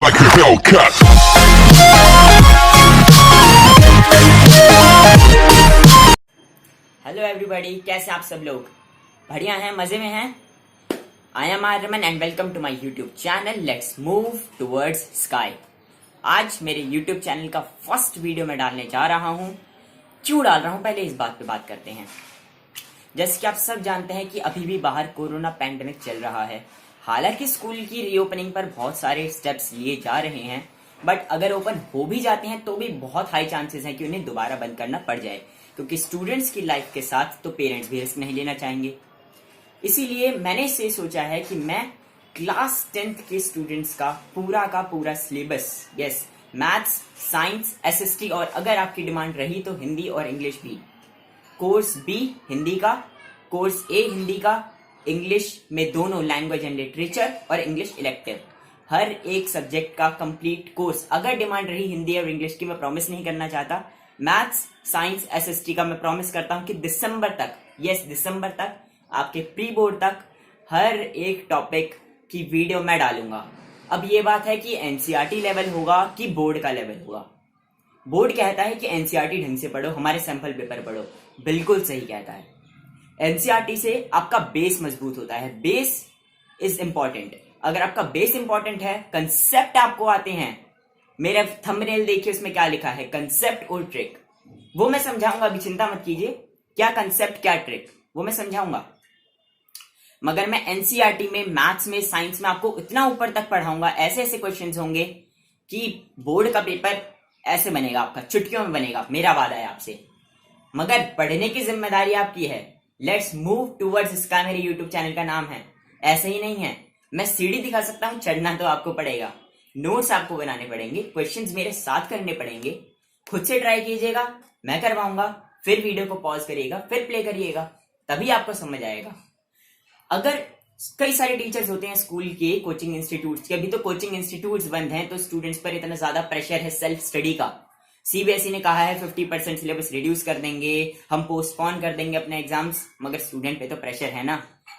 like a Hellcat. Hello everybody, कैसे आप सब लोग? बढ़िया हैं, मजे में हैं। I am Aryaman and welcome to my YouTube channel let's move towards sky. आज मेरे यूट्यूब चैनल का फर्स्ट वीडियो मैं डालने जा रहा हूं। क्यों डाल रहा हूं, पहले इस बात पे बात करते हैं। जैसे कि आप सब जानते हैं कि अभी भी बाहर कोरोना पैंडेमिक चल रहा है। हालांकि स्कूल की रीओपनिंग पर बहुत सारे स्टेप्स लिए जा रहे हैं, बट अगर ओपन हो भी जाते हैं तो भी बहुत हाई चांसेस हैं कि उन्हें दोबारा बंद करना पड़ जाए, क्योंकि स्टूडेंट्स की लाइफ के साथ तो पेरेंट्स भी रिस्क नहीं लेना चाहेंगे। इसीलिए मैंने इसे सोचा है कि मैं क्लास 10th के स्टूडेंट्स का पूरा syllabus, yes, maths, science, SST और अगर आपकी डिमांड रही तो हिंदी और इंग्लिश भी, कोर्स बी हिंदी का, कोर्स ए हिंदी का, इंग्लिश में दोनों लैंग्वेज एंड लिटरेचर और इंग्लिश इलेक्टिव, हर एक सब्जेक्ट का कंप्लीट कोर्स। अगर डिमांड रही हिंदी और इंग्लिश की, मैं प्रॉमिस नहीं करना चाहता। मैथ्स, साइंस, एसएसटी का मैं प्रॉमिस करता हूं कि दिसंबर तक, यस दिसंबर तक, आपके प्री बोर्ड तक हर एक टॉपिक की वीडियो मैं डालूंगा। अब ये बात है कि एनसीईआरटी लेवल होगा कि बोर्ड का लेवल होगा। बोर्ड कहता है कि एनसीईआरटी ढंग से पढ़ो, हमारे सैंपल पेपर पढ़ो, बिल्कुल सही कहता है। एनसीईआरटी से आपका बेस मजबूत होता है, बेस इज इंपॉर्टेंट। अगर आपका बेस इंपॉर्टेंट है, कंसेप्ट आपको आते हैं, मेरा थंबनेल देखिए उसमें क्या लिखा है, कंसेप्ट और ट्रिक, वो मैं समझाऊंगा, अभी चिंता मत कीजिए। क्या कंसेप्ट क्या ट्रिक वो मैं समझाऊंगा, मगर मैं एनसीईआरटी में, मैथ्स में, साइंस में आपको इतना ऊपर तक पढ़ाऊंगा, ऐसे ऐसे क्वेश्चंस होंगे कि बोर्ड का पेपर ऐसे बनेगा, आपका चुटकियों में बनेगा, मेरा वादा है आपसे। मगर पढ़ने की जिम्मेदारी आपकी है। लेट्स मूव टूवर्ड्स स्काई मेरे यूट्यूब चैनल का नाम है। ऐसे ही नहीं है, मैं सीढ़ी दिखा सकता हूं, चढ़ना तो आपको पड़ेगा। नोट्स आपको बनाने पड़ेंगे, क्वेश्चंस मेरे साथ करने पड़ेंगे, खुद से ट्राई कीजिएगा, मैं करवाऊंगा, फिर वीडियो को पॉज करिएगा, फिर प्ले करिएगा, तभी आपको समझ आएगा। अगर कई सारे टीचर्स होते हैं स्कूल के, कोचिंग इंस्टीट्यूट्स के, अभी तो कोचिंग इंस्टीट्यूट्स बंद हैं, तो स्टूडेंट्स पर इतना ज्यादा प्रेशर है सेल्फ स्टडी का। सीबीएसई ने कहा है 50% सिलेबस रिड्यूस कर देंगे, हम पोस्टपोन कर देंगे अपने एग्जाम्स, मगर स्टूडेंट पे तो प्रेशर है ना,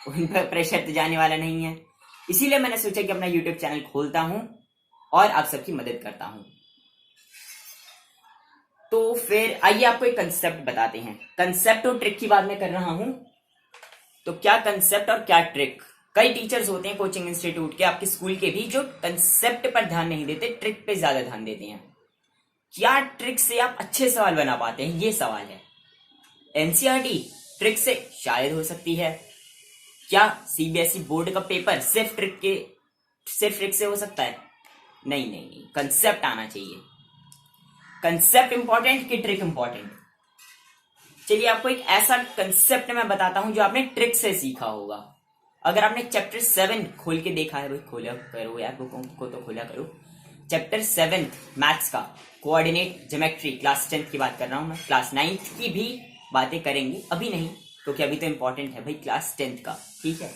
उन पर प्रेशर तो जाने वाला नहीं है। इसीलिए मैंने सोचा कि अपना यूट्यूब चैनल खोलता हूं और आप सबकी मदद करता हूं। तो फिर आइए आपको एक कंसेप्ट बताते हैं। कंसेप्ट और ट्रिक की बात मैं कर रहा हूं, तो क्या कंसेप्ट और क्या ट्रिक। कई टीचर्स होते हैं कोचिंग इंस्टीट्यूट के, आपके स्कूल के भी, जो कंसेप्ट पर ध्यान नहीं देते, ट्रिक पे ज्यादा ध्यान देते हैं। क्या ट्रिक से आप अच्छे सवाल बना पाते हैं, ये सवाल है। एनसीईआरटी ट्रिक से शायद हो सकती है। क्या सीबीएसई बोर्ड का पेपर सिर्फ ट्रिक से हो सकता है? नहीं नहीं नहीं, कंसेप्ट आना चाहिए। कंसेप्ट इंपॉर्टेंट कि ट्रिक इंपॉर्टेंट? चलिए आपको एक ऐसा कंसेप्ट मैं बताता हूं जो आपने ट्रिक से सीखा होगा। अगर आपने चैप्टर 7 खोल के देखा है, भाई खोला करो यार, बुकों को तो खोला करो। चैप्टर 7 मैथ्स का कोऑर्डिनेट ज्योमेट्री, क्लास 10th की बात कर रहा हूं मैं, क्लास 9th की भी बातें करेंगे, अभी नहीं, क्योंकि अभी तो इंपॉर्टेंट है भाई क्लास 10th का, ठीक है।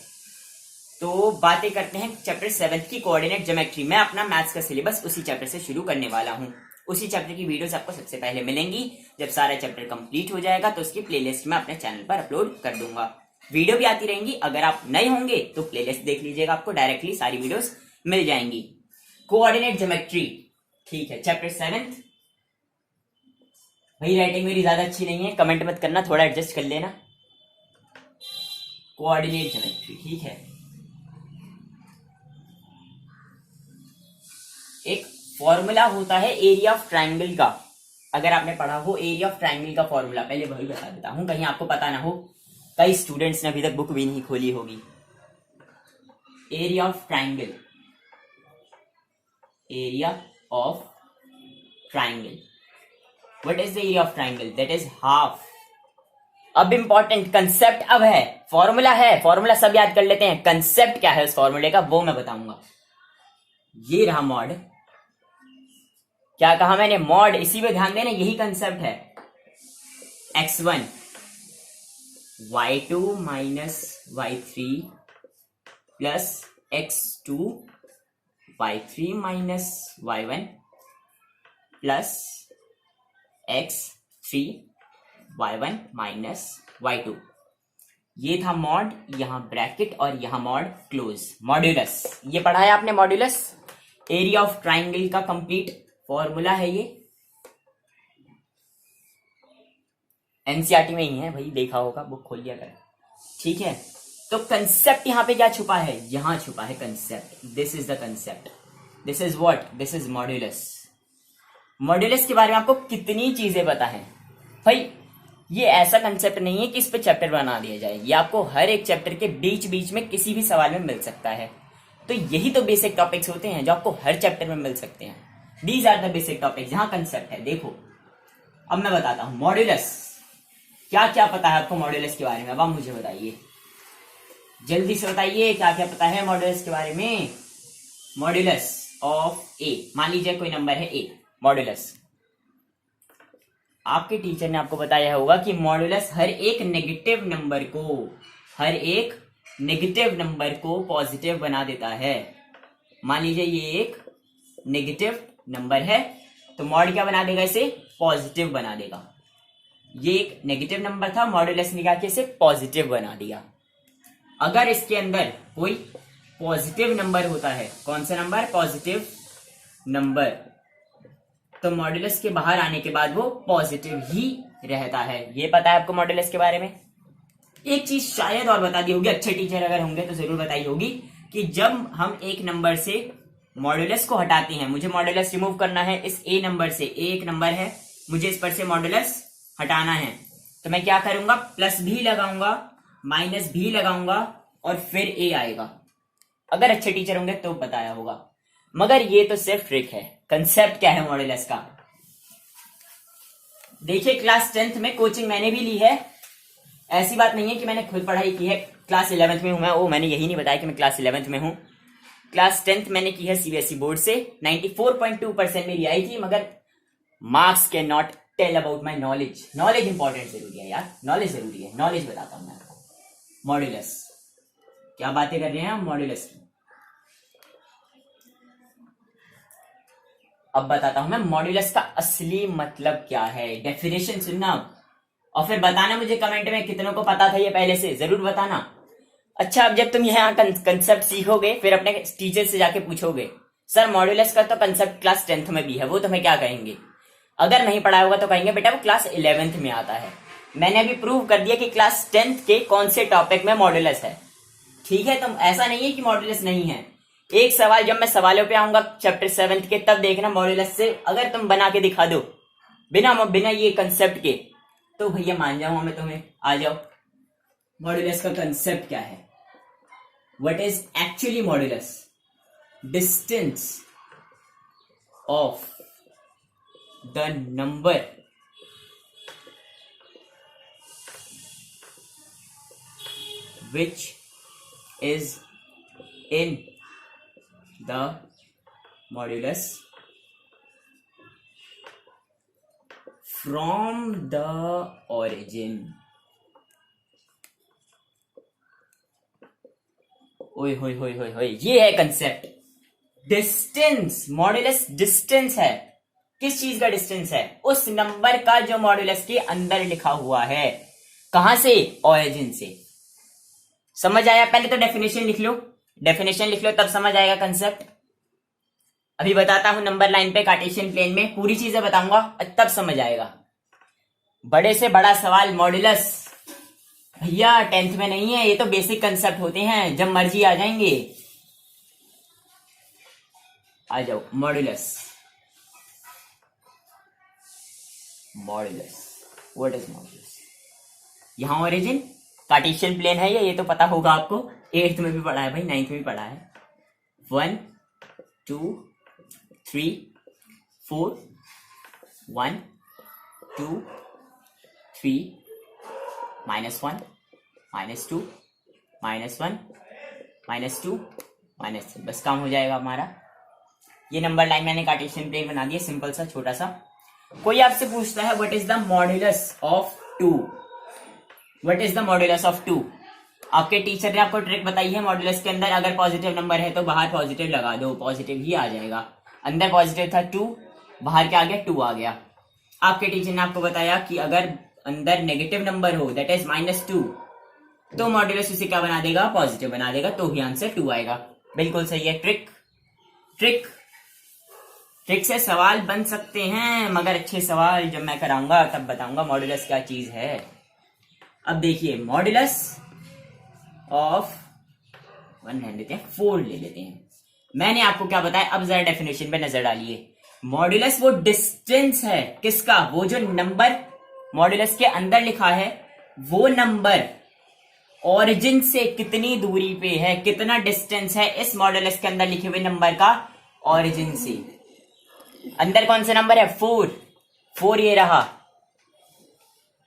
तो बातें करते हैं चैप्टर 7 की कोऑर्डिनेट ज्योमेट्री। मैं अपना मैथ्स का सिलेबस उसी चैप्टर से शुरू करने वाला हूं। उसी चैप्टर की वीडियोस आपको सबसे पहले मिलेंगी। जब सारा चैप्टर कंप्लीट हो जाएगा तो उसकी प्लेलिस्ट में अपने चैनल पर अपलोड कर दूंगा। वीडियो भी आती रहेंगी, अगर आप नए होंगे तो प्लेलिस्ट देख लीजिएगा, आपको डायरेक्टली सारी वीडियोस मिल जाएंगी। कोऑर्डिनेट ज्योमेट्री, ठीक है, चैप्टर 7। भाई राइटिंग मेरी ज्यादा अच्छी नहीं है, कमेंट मत करना, थोड़ा एडजस्ट कर लेना। कोऑर्डिनेट ज्योमेट्री, ठीक है। एक फॉर्मूला होता है एरिया ऑफ ट्राइंगल का, अगर आपने पढ़ा हो एरिया ऑफ ट्राइंगल का फॉर्मूला, पहले वही बता देता हूं, कहीं आपको पता ना हो, कई स्टूडेंट्स ने अभी तक बुक भी नहीं खोली होगी। Area of triangle, area of triangle, what is the area of triangle? That is half. अब इंपॉर्टेंट कंसेप्ट अब है, फॉर्मूला है, फॉर्मूला सब याद कर लेते हैं, कंसेप्ट क्या है उस फॉर्मूले का वो मैं बताऊंगा। ये रहा मॉड, क्या कहा मैंने, मॉड, इसी पे ध्यान देना, यही कंसेप्ट है। x1 y2 minus y3 plus x2 y3 minus y1 plus x3 y1 minus y2। ये था मॉड, यहां ब्रैकेट और यहां मॉड क्लोज। मॉड्यूलस, ये पढ़ा है आपने मॉड्यूलस? एरिया ऑफ ट्राइंगल का कंप्लीट फॉर्मूला है ये, एनसीईआरटी में ही है भाई, देखा होगा, बुक खोल लिया कर। ठीक है, तो कंसेप्ट यहां पे क्या छुपा है, यहां छुपा है concept. This is the concept, this is what, this is modulus. Modulus के बारे में आपको कितनी चीजें पता है भाई, ये ऐसा कंसेप्ट नहीं है कि इस पे चैप्टर बना दिया जाए, ये आपको हर एक चैप्टर के बीच बीच में किसी भी सवाल में मिल सकता है। तो यही तो बेसिक टॉपिक्स होते हैं जो आपको हर चैप्टर में मिल सकते हैं। These are the basic topics, जहां कंसेप्ट है। देखो अब मैं बताता हूं मॉड्यूलस, क्या क्या पता है आपको मॉड्यूलस के बारे में, अब आप मुझे बताइए, जल्दी से बताइए क्या क्या पता है मॉड्यूलस के बारे में। मॉड्यूलस ऑफ ए, मान लीजिए कोई नंबर है ए, मॉड्यूलस, आपके टीचर ने आपको बताया होगा कि मॉड्यूलस हर एक नेगेटिव नंबर को, हर एक नेगेटिव नंबर को पॉजिटिव बना देता है। मान लीजिए ये एक नेगेटिव नंबर है, तो मॉड क्या बना देगा, इसे पॉजिटिव बना देगा। ये एक नेगेटिव नंबर था, मॉड्यूलस ने क्या किया, इसे पॉजिटिव बना दिया। अगर इसके अंदर कोई पॉजिटिव नंबर होता है, कौन सा नंबर, पॉजिटिव नंबर, तो मॉड्यूलस के बाहर आने के बाद वो पॉजिटिव ही रहता है। ये पता है आपको मॉड्यूलस के बारे में। एक चीज शायद और बता दी होगी, अच्छे टीचर अगर होंगे तो जरूर बताई होगी, कि जब हम एक नंबर से मॉड्यूलस को हटाते हैं, मुझे मॉड्यूलस रिमूव करना है इस ए नंबर से, ए एक नंबर है, मुझे इस पर से मॉड्यूलस हटाना है, तो मैं क्या करूंगा, प्लस भी लगाऊंगा, माइनस भी लगाऊंगा, और फिर ए आएगा। अगर अच्छे टीचर होंगे तो बताया होगा, मगर ये तो सिर्फ ट्रिक है। कंसेप्ट क्या है मॉड्यूलस का, देखिए क्लास 10th में कोचिंग मैंने भी ली है, ऐसी बात नहीं है कि मैंने खुद पढ़ाई की है। क्लास 11th में हूं मैं, वो मैंने यही नहीं बताया कि मैं क्लास 11th में हूं। क्लास 10th मैंने की है सीबीएसई बोर्ड से, 94.2% मेरी आई थी, मगर marks can not tell about my knowledge. Knowledge important जरूरी है यार, नॉलेज जरूरी है, नॉलेज बताता हूं मैं आपको। मॉड्यूलस, क्या बातें कर रहे हैं हम मॉड्यूलस की, अब बताता हूं मैं मॉड्यूलस का असली मतलब क्या है। डेफिनेशन सुनना और फिर बताना मुझे कमेंट में कितनों को पता था ये पहले से, जरूर बताना। अच्छा, अब जब तुम यहाँ कंसेप्ट सीखोगे, फिर अपने टीचर से जाके पूछोगे, सर मॉड्यूलस का तो कंसेप्ट क्लास 10th में भी है, वो तुम्हें क्या कहेंगे। अगर नहीं पढ़ा होगा तो कहेंगे बेटा वो क्लास 11th में आता है। मैंने अभी प्रूव कर दिया कि क्लास 10th के कौन से टॉपिक में मॉड्यूलस है। ठीक है, तो ऐसा नहीं है कि मॉड्यूलस नहीं है। एक सवाल जब मैं सवालों पे आऊंगा चैप्टर 7th के, तब देखना मॉड्यूलस से अगर तुम बना के दिखा दो बिना ये कंसेप्ट के, तो भैया मान जाऊंगा मैं तुम्हें, आ जाओ। मॉड्यूलस का कंसेप्ट क्या है, what is actually modulus, distance of the number which is in the modulus from the origin। ओए होए होए होए होए, ये है कंसेप्ट डिस्टेंस। मॉड्यूलस डिस्टेंस है, किस चीज का डिस्टेंस है, उस नंबर का जो मॉड्यूलस के अंदर लिखा हुआ है। कहां से, ओरिजिन से। समझ आया, पहले तो डेफिनेशन लिख लो, डेफिनेशन लिख लो तब समझ आएगा कंसेप्ट। अभी बताता हूं नंबर लाइन पे कार्टेशियन प्लेन में, पूरी चीजें बताऊंगा तब समझ आएगा। बड़े से बड़ा सवाल मॉड्यूलस, भैया 10th में नहीं है, ये तो बेसिक कंसेप्ट होते हैं, जब मर्जी आ जाएंगे। आ जाओ, modulus, modulus, what is modulus. यहां ओरिजिन कार्टेशियन प्लेन है ये तो पता होगा आपको, 8th में भी पढ़ा है भाई, 9th में भी पढ़ा है। 1 2 3 4, 1 2 3 -1 -2 -1 -2 -3, बस काम हो जाएगा हमारा। ये नंबर लाइन मैंने कार्टेशियन प्लेन बना दिया, सिंपल सा छोटा सा। कोई आपसे पूछता है what is the modulus of 2, what is the modulus of 2। आपके टीचर ने आपको ट्रिक बताई है, मॉड्यूलस के अंदर अगर पॉजिटिव नंबर है तो बाहर पॉजिटिव लगा दो, पॉजिटिव ही आ जाएगा। अंदर पॉजिटिव था 2, बाहर क्या आ गया, 2 आ गया। आपके टीचर ने आपको बताया कि अगर अंदर नेगेटिव नंबर हो, दैट इज -2, तो मॉड्यूलस उसे क्या बना देगा, पॉजिटिव बना देगा, तो भी आंसर 2 आएगा। बिल्कुल सही है, ट्रिक ट्रिक से सवाल बन सकते हैं, मगर अच्छे सवाल जब मैं कराऊंगा तब बताऊंगा मॉड्यूलस क्या चीज है। अब देखिए मॉड्यूलस ऑफ 1 रहने देते हैं, 4 ले लेते हैं। मैंने आपको क्या बताया, अब जरा डेफिनेशन पे नजर डालिए। मॉड्यूलस वो डिस्टेंस है, किसका, वो जो नंबर मॉड्यूलस के अंदर लिखा है वो नंबर ओरिजिन से कितनी दूरी पे है, कितना डिस्टेंस है इस मॉड्यूलस के अंदर लिखे हुए नंबर का ओरिजिन से। अंदर कौन सा नंबर है, 4 ये रहा।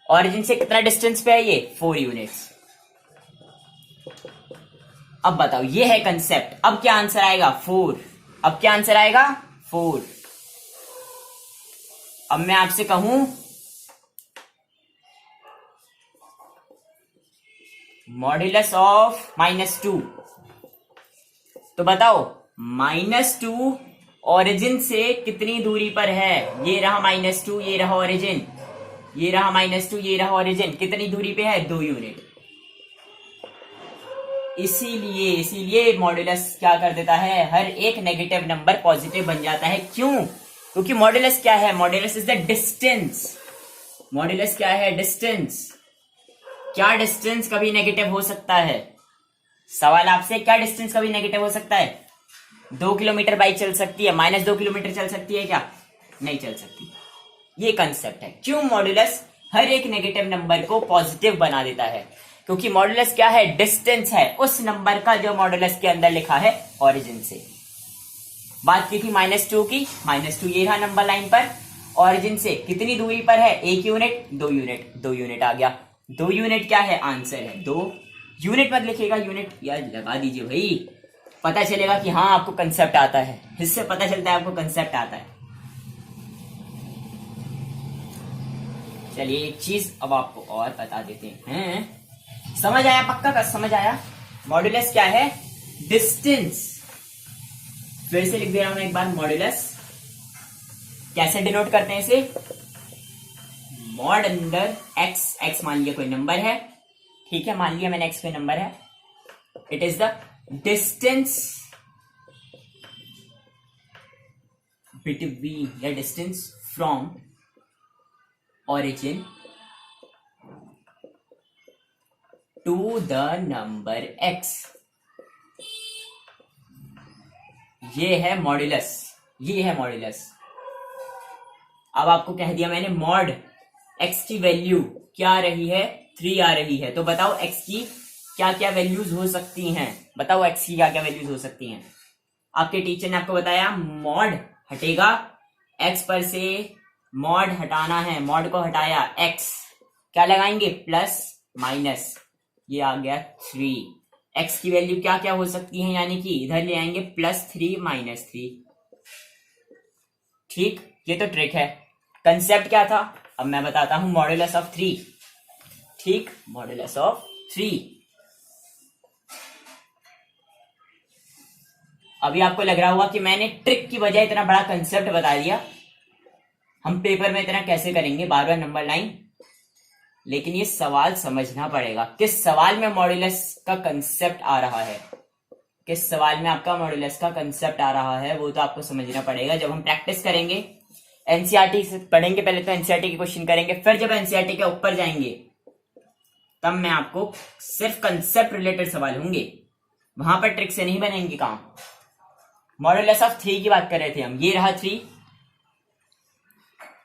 ओरिजिन से कितना डिस्टेंस पे है ये, 4 यूनिट्स। अब बताओ, ये है कंसेप्ट। अब क्या आंसर आएगा, 4। अब क्या आंसर आएगा, 4। अब मैं आपसे कहूं मॉड्यूलस ऑफ -2, तो बताओ -2 ओरिजिन से कितनी दूरी पर है। ये रहा -2, ये रहा ओरिजिन, ये रहा -2, ये रहा ओरिजिन, कितनी दूरी पे है, 2 यूनिट। इसीलिए मॉड्यूलस क्या कर देता है, हर एक नेगेटिव नंबर पॉजिटिव बन जाता है। क्यों, क्योंकि मॉड्यूलस क्या है, modulus is the distance. Modulus क्या है, डिस्टेंस। क्या डिस्टेंस कभी नेगेटिव हो सकता है, सवाल आपसे, क्या डिस्टेंस कभी नेगेटिव हो सकता है। 2 किलोमीटर बाइक चल सकती है, -2 किलोमीटर चल सकती है क्या, नहीं चल सकती। ये कंसेप्ट है क्यों मॉड्यूलस हर एक नेगेटिव नंबर को पॉजिटिव बना देता है, क्योंकि मॉड्यूलस क्या है, डिस्टेंस है उस नंबर का जो मॉड्यूलस के अंदर लिखा है ओरिजिन से। बात की थी -2 की, -2 ये रहा नंबर लाइन पर, ओरिजिन से कितनी दूरी पर है, 1 यूनिट, 2 यूनिट, 2 यूनिट आ गया। 2 यूनिट क्या है, आंसर है 2 यूनिट। मत लिखेगा यूनिट, यार लगा दीजिए भाई, पता चलेगा कि हाँ आपको कंसेप्ट आता है, इससे पता चलता है आपको कंसेप्ट आता है। चलिए एक चीज अब आपको और बता देते हैं, समझ आया, पक्का का समझ आया। मॉड्यूलस क्या है, डिस्टेंस। फिर से लिख दे रहा हूं एक बार, मॉड्यूलस कैसे डिनोट करते हैं इसे, मॉड अंडर एक्स, एक्स मान लिया कोई नंबर है, ठीक है, मान लिया मैंने एक्स कोई नंबर है। It is the distance between या distance from origin to the number x। ये है मॉड्यूलस, ये है मॉड्यूलस। अब आपको कह दिया मैंने मॉड x की वैल्यू क्या आ रही है, 3 आ रही है, तो बताओ x की क्या क्या वैल्यूज हो सकती हैं, बताओ x की क्या क्या वैल्यूज हो सकती हैं। आपके टीचर ने आपको बताया मॉड हटेगा, x पर से मॉड हटाना है, मॉड को हटाया, x क्या लगाएंगे, प्लस माइनस, ये आ गया 3। x की वैल्यू क्या क्या हो सकती है, यानी कि इधर ले आएंगे +3 -3। ठीक, ये तो ट्रिक है। कंसेप्ट क्या था, अब मैं बताता हूं, मॉड्यूलस ऑफ 3। ठीक, मॉड्यूलस ऑफ 3। अभी आपको लग रहा होगा कि मैंने ट्रिक की बजाय इतना बड़ा कंसेप्ट बता दिया, हम पेपर में इतना कैसे करेंगे बार बार नंबर लाइन। लेकिन ये सवाल समझना पड़ेगा, किस सवाल में मॉड्यूलस का कंसेप्ट आ रहा है, किस सवाल में आपका मॉड्यूलस का कंसेप्ट आ रहा है, वो तो आपको समझना पड़ेगा। जब हम प्रैक्टिस करेंगे, एनसीईआरटी से पढ़ेंगे, पहले तो एनसीईआरटी के क्वेश्चन करेंगे, फिर जब एनसीईआरटी के ऊपर जाएंगे तब मैं आपको सिर्फ कंसेप्ट रिलेटेड सवाल होंगे, वहां पर ट्रिक से नहीं बनेंगे काम। मॉड्यूलस ऑफ 3 की बात कर रहे थे हम, ये रहा 3,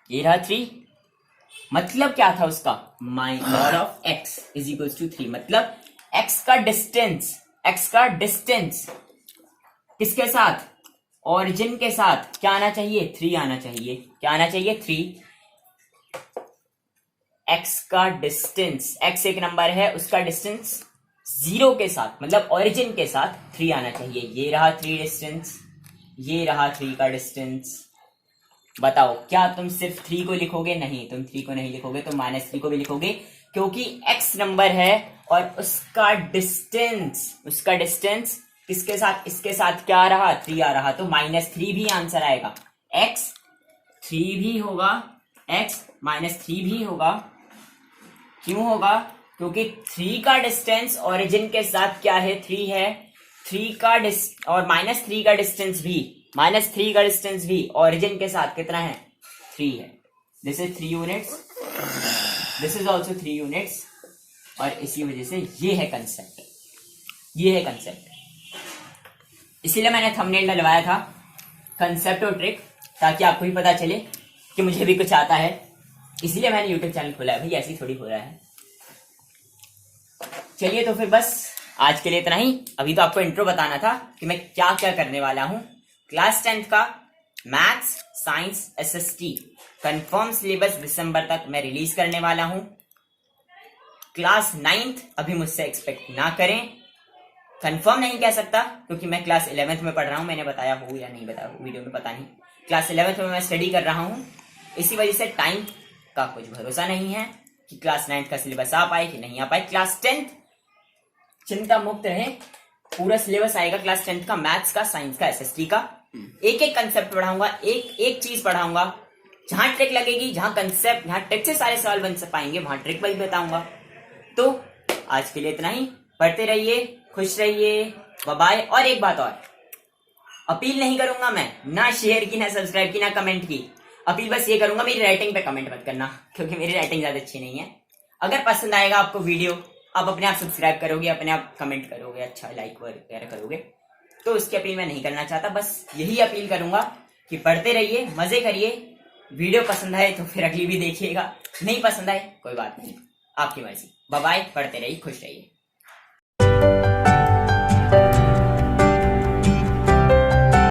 ये रहा 3। मतलब क्या था उसका, mod of x is equal to 3, मतलब x का डिस्टेंस, x का डिस्टेंस किसके साथ, ओरिजिन के साथ क्या आना चाहिए, 3 आना चाहिए। क्या आना चाहिए, 3। x का डिस्टेंस, x एक नंबर है, उसका डिस्टेंस 0 के साथ, मतलब ओरिजिन के साथ 3 आना चाहिए। ये रहा 3 डिस्टेंस, ये रहा 3 का डिस्टेंस। बताओ क्या तुम सिर्फ 3 को लिखोगे, नहीं, तुम 3 को नहीं लिखोगे, तुम -3 को भी लिखोगे, क्योंकि x नंबर है और उसका डिस्टेंस किसके साथ, इसके साथ क्या आ रहा, 3 आ रहा, तो -3 भी आंसर आएगा। x 3 भी होगा, x -3 भी होगा। क्यों होगा, क्योंकि 3 का डिस्टेंस ओरिजिन के साथ क्या है, 3 है, 3 का और -3 का डिस्टेंस भी -3 का डिस्टेंस भी ओरिजिन के साथ कितना है? 3 है। This is 3 units, this is also 3 units, और इसी वजह से ये है कंसेप्ट, ये है कंसेप्ट। इसीलिए मैंने थंबनेल डलवाया था कंसेप्ट और ट्रिक, ताकि आपको भी पता चले कि मुझे भी कुछ आता है। इसीलिए मैंने यूट्यूब चैनल खोला है भाई, ऐसे ही थोड़ी खोला है। चलिए तो फिर बस आज के लिए इतना ही। अभी तो आपको इंट्रो बताना था कि मैं क्या क्या करने वाला हूं। क्लास 10th का maths science SST confirm syllabus दिसंबर तक मैं रिलीज करने वाला हूं। क्लास 9th अभी मुझसे एक्सपेक्ट ना करें, कंफर्म नहीं कह सकता क्योंकि मैं क्लास 11th में पढ़ रहा हूं। मैंने बताया हो या नहीं बताया हो वीडियो में, पता नहीं। क्लास 11th में मैं स्टडी कर रहा हूं, इसी वजह से टाइम का कुछ भरोसा नहीं है कि क्लास 9th का सिलेबस आ पाए कि नहीं आ पाए। क्लास 10th चिंता मुक्त रहे, पूरा सिलेबस आएगा क्लास 10th का, मैथ्स का, साइंस का, SST का। एक एक कंसेप्ट पढ़ाऊंगा, एक एक चीज पढ़ाऊंगा। जहां ट्रिक लगेगी, जहां कंसेप्ट, जहां ट्रिक से सारे सवाल बन पाएंगे, वहां ट्रिक भी बताऊंगा। तो आज के लिए इतना ही। पढ़ते रहिए, खुश रहिए, बाय बाय। और एक बात और, अपील नहीं करूंगा मैं, ना शेयर की, ना सब्सक्राइब की, ना कमेंट की। अपील बस ये करूंगा, मेरी राइटिंग पे कमेंट मत करना, क्योंकि मेरी राइटिंग ज्यादा अच्छी नहीं है। अगर पसंद आएगा आपको वीडियो, आप अपने आप सब्सक्राइब करोगे, अपने आप कमेंट करोगे, अच्छा लाइक वगैरह करोगे, तो उसकी अपील मैं नहीं करना चाहता। बस यही अपील करूंगा कि पढ़ते रहिए, मजे करिए। वीडियो पसंद आए तो फिर अगली भी देखिएगा, नहीं पसंद आए कोई बात नहीं, आपकी मर्जी। बाय बाय, पढ़ते रहिए, खुश रहिए।